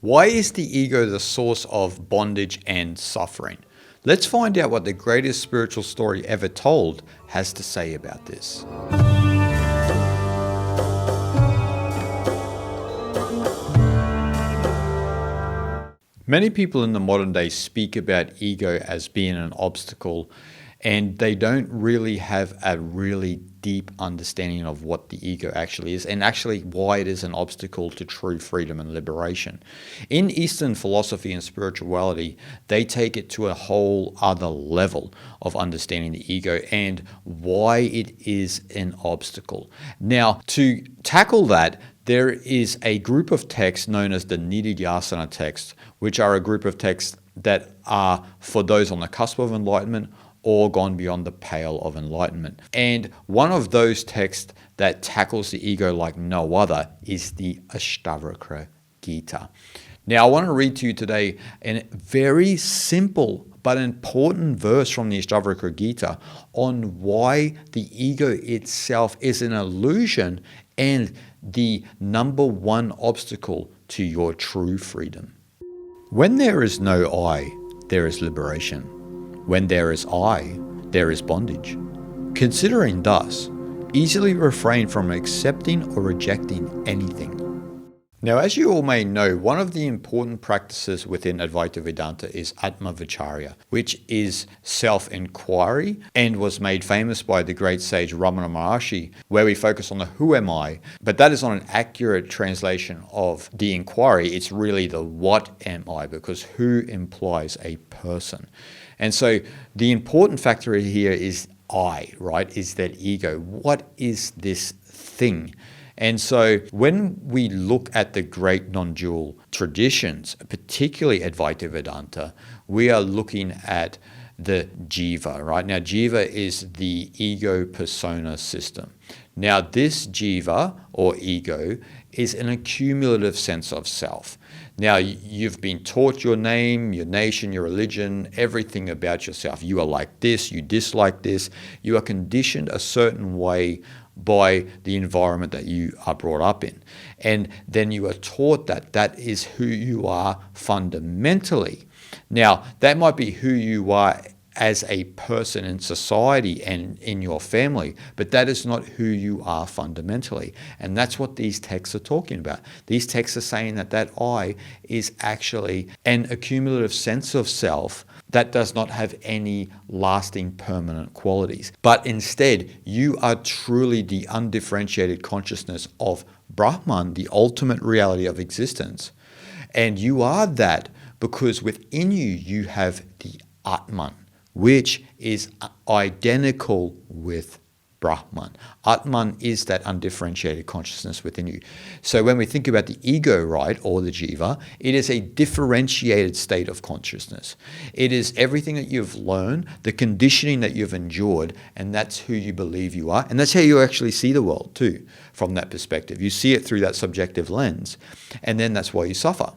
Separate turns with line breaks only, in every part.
Why is the ego the source of bondage and suffering? Let's find out what the greatest spiritual story ever told has to say about this. Many people in the modern day speak about ego as being an obstacle, and they don't really have a really deep understanding of what the ego actually is and actually why it is an obstacle to true freedom and liberation. In Eastern philosophy and spirituality, they take it to a whole other level of understanding the ego and why it is an obstacle. Now, to tackle that, there is a group of texts known as the Nididhyasana texts, which are a group of texts that are for those on the cusp of enlightenment or gone beyond the pale of enlightenment. And one of those texts that tackles the ego like no other is the Ashtavakra Gita. Now, I want to read to you today a very simple but important verse from the Ashtavakra Gita on why the ego itself is an illusion and the number one obstacle to your true freedom. When there is no I, there is liberation. When there is I, there is bondage. Considering thus, easily refrain from accepting or rejecting anything. Now, as you all may know, one of the important practices within Advaita Vedanta is Atma Varia, which is self-inquiry and was made famous by the great sage Ramana Maharshi, where we focus on the who am I, but that is not an accurate translation of the inquiry. It's really the what am I, because who implies a person. And so the important factor here is I, right? Is that ego. What is this thing? And so when we look at the great non-dual traditions, particularly Advaita Vedanta, we are looking at the jiva, right? Now, jiva is the ego persona system. Now, this jiva or ego is an accumulative sense of self. Now, you've been taught your name, your nation, your religion, everything about yourself. You are like this, you dislike this. You are conditioned a certain way by the environment that you are brought up in. And then you are taught that that is who you are fundamentally. Now, that might be who you are as a person in society and in your family, but that is not who you are fundamentally. And that's what these texts are talking about. These texts are saying that that I is actually an accumulative sense of self that does not have any lasting permanent qualities. But instead, you are truly the undifferentiated consciousness of Brahman, the ultimate reality of existence. And you are that because within you, you have the Atman, which is identical with Brahman. Atman is that undifferentiated consciousness within you. So when we think about the ego, right, or the jiva, it is a differentiated state of consciousness. It is everything that you've learned, the conditioning that you've endured, and that's who you believe you are. And that's how you actually see the world too, from that perspective. You see it through that subjective lens, and then that's why you suffer.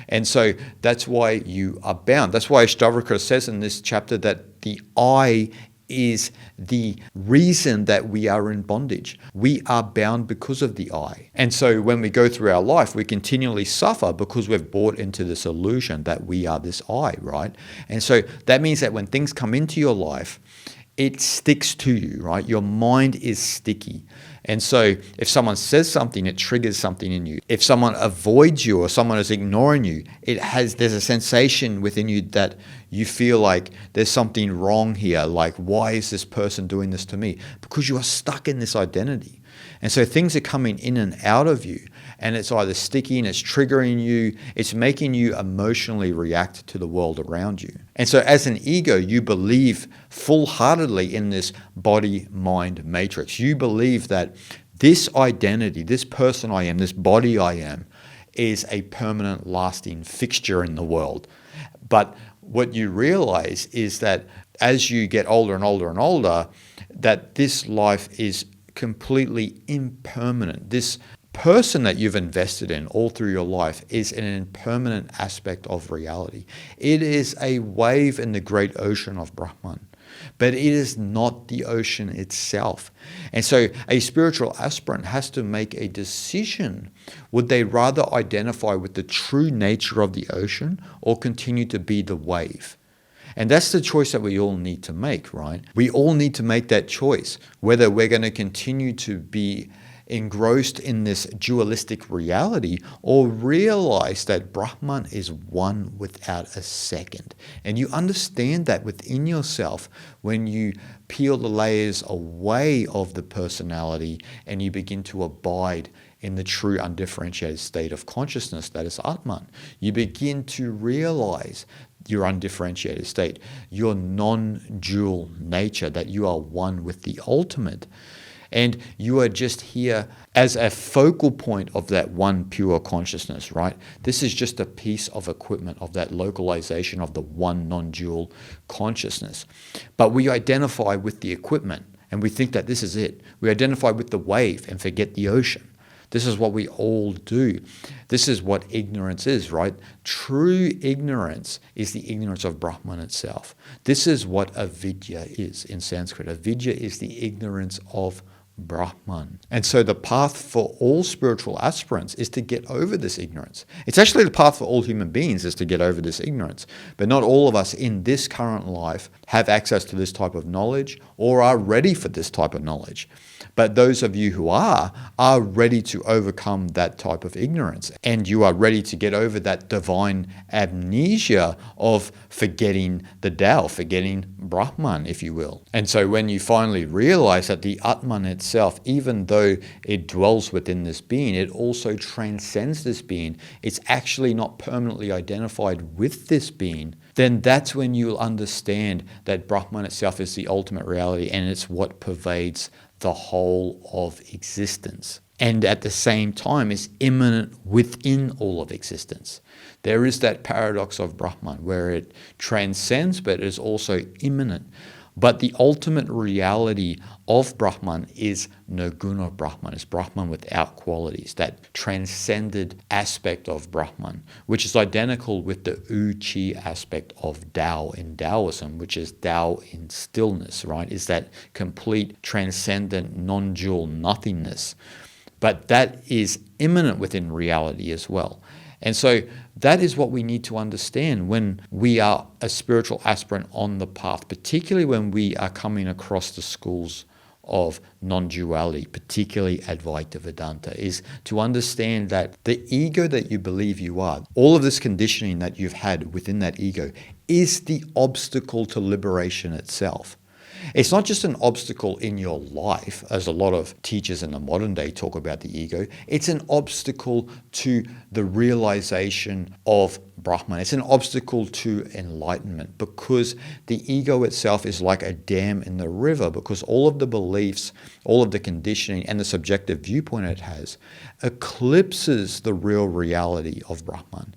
And so that's why you are bound. That's why Ashtavakra says in this chapter that the I is the reason that we are in bondage. We are bound because of the I. And so when we go through our life, we continually suffer because we've bought into this illusion that we are this I, right? And so that means that when things come into your life, it sticks to you, right? Your mind is sticky. And so if someone says something, it triggers something in you. If someone avoids you or someone is ignoring you, there's a sensation within you that you feel like there's something wrong here. Like, why is this person doing this to me? Because you are stuck in this identity. And so things are coming in and out of you, and it's either sticking, it's triggering you, it's making you emotionally react to the world around you. And so as an ego, you believe full-heartedly in this body-mind matrix. You believe that this identity, this person I am, this body I am, is a permanent, lasting fixture in the world. But what you realize is that as you get older and older and older, that this life is completely impermanent. This person that you've invested in all through your life is an impermanent aspect of reality. It is a wave in the great ocean of Brahman. but it is not the ocean itself. And so a spiritual aspirant has to make a decision. Would they rather identify with the true nature of the ocean or continue to be the wave? And that's the choice that we all need to make, right? We all need to make that choice, whether we're going to continue to be engrossed in this dualistic reality or realize that Brahman is one without a second. And you understand that within yourself when you peel the layers away of the personality and you begin to abide in the true undifferentiated state of consciousness that is Atman. You begin to realize your undifferentiated state, your non-dual nature, that you are one with the ultimate. And you are just here as a focal point of that one pure consciousness, right? This is just a piece of equipment of that localization of the one non-dual consciousness. But we identify with the equipment and we think that this is it. We identify with the wave and forget the ocean. This is what we all do. This is what ignorance is, right? True ignorance is the ignorance of Brahman itself. This is what avidya is in Sanskrit. Avidya is the ignorance of Brahman. And so the path for all spiritual aspirants is to get over this ignorance. It's actually the path for all human beings is to get over this ignorance. But not all of us in this current life have access to this type of knowledge or are ready for this type of knowledge. But those of you who are ready to overcome that type of ignorance. And you are ready to get over that divine amnesia of forgetting the Tao, forgetting Brahman, if you will. And so when you finally realize that the Atman itself, even though it dwells within this being, it also transcends this being. It's actually not permanently identified with this being. Then that's when you'll understand that Brahman itself is the ultimate reality and it's what pervades the whole of existence. And at the same time is immanent within all of existence. There is that paradox of Brahman where it transcends but is also immanent. But the ultimate reality of Brahman is nirguna Brahman, is Brahman without qualities, that transcended aspect of Brahman, which is identical with the Wu-Chi aspect of Tao in Taoism, which is Tao in stillness, right? Is that complete, transcendent, non-dual nothingness. But that is immanent within reality as well. And so that is what we need to understand when we are a spiritual aspirant on the path, particularly when we are coming across the schools of non-duality, particularly Advaita Vedanta, is to understand that the ego that you believe you are, all of this conditioning that you've had within that ego, is the obstacle to liberation itself. It's not just an obstacle in your life, as a lot of teachers in the modern day talk about the ego. It's an obstacle to the realization of Brahman. It's an obstacle to enlightenment because the ego itself is like a dam in the river, because all of the beliefs, all of the conditioning and the subjective viewpoint it has eclipses the real reality of Brahman.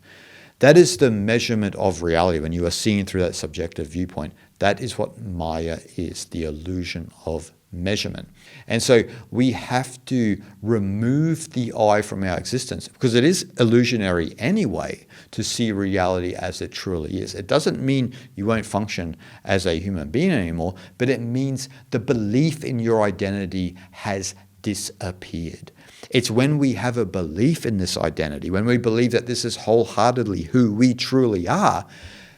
That is the measurement of reality when you are seeing through that subjective viewpoint. That is what Maya is, the illusion of measurement. And so we have to remove the I from our existence because it is illusionary anyway to see reality as it truly is. It doesn't mean you won't function as a human being anymore, but it means the belief in your identity has disappeared. It's when we have a belief in this identity, when we believe that this is wholeheartedly who we truly are,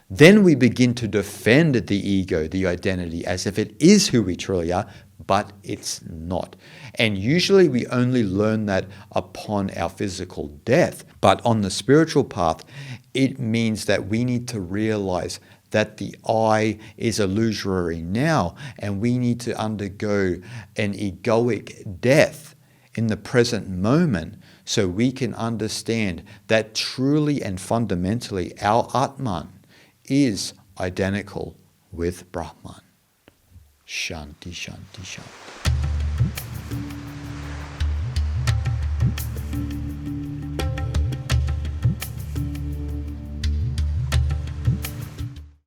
then we begin to defend the ego, the identity, as if it is who we truly are, but it's not. And usually we only learn that upon our physical death. But on the spiritual path, it means that we need to realize that the I is illusory now, and we need to undergo an egoic death in the present moment so we can understand that truly and fundamentally our Atman is identical with Brahman. Shanti, Shanti, Shanti.